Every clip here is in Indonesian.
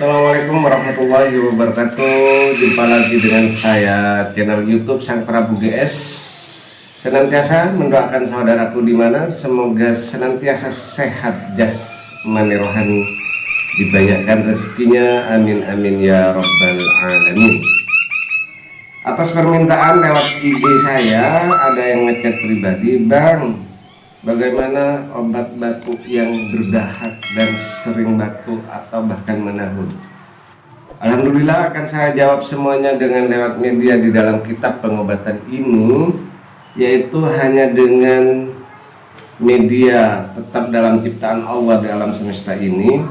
Assalamualaikum warahmatullahi wabarakatuh. Jumpa lagi dengan saya channel YouTube Sang Prabu GS. Senantiasa mendoakan saudaraku di mana semoga senantiasa sehat jasmani rohani, dibanyakan rezekinya, amin amin ya rabbal alamin. Atas permintaan lewat IG saya ada yang ngechat pribadi, "Bang, bagaimana obat batuk yang berdahak dan sering batuk atau bahkan menahun?" Alhamdulillah akan saya jawab semuanya dengan lewat media di dalam kitab pengobatan ini, yaitu hanya dengan media tetap dalam ciptaan Allah di alam semesta ini,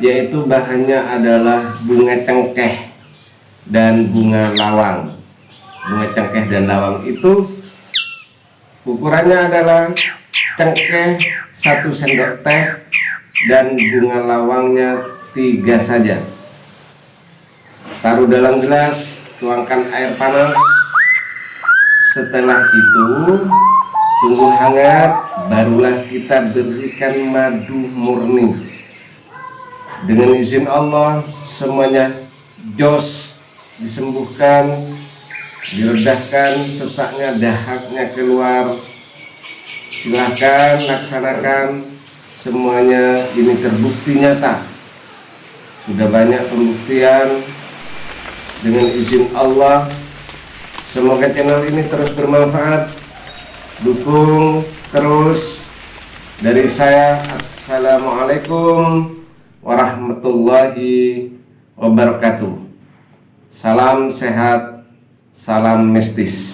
yaitu bahannya adalah bunga cengkeh dan bunga lawang. Bunga cengkeh dan lawang itu ukurannya adalah cengkeh 1 sendok teh dan bunga lawangnya 3 saja. Taruh dalam gelas, tuangkan air panas. Setelah itu tunggu hangat, barulah kita berikan madu murni. Dengan izin Allah semuanya jos, disembuhkan, diredahkan sesaknya, dahaknya keluar. Silahkan laksanakan, semuanya ini terbukti nyata. Sudah banyak pembuktian. Dengan izin Allah, semoga channel ini terus bermanfaat. Dukung terus. Dari saya, assalamualaikum warahmatullahi wabarakatuh. Salam sehat, salam mistis.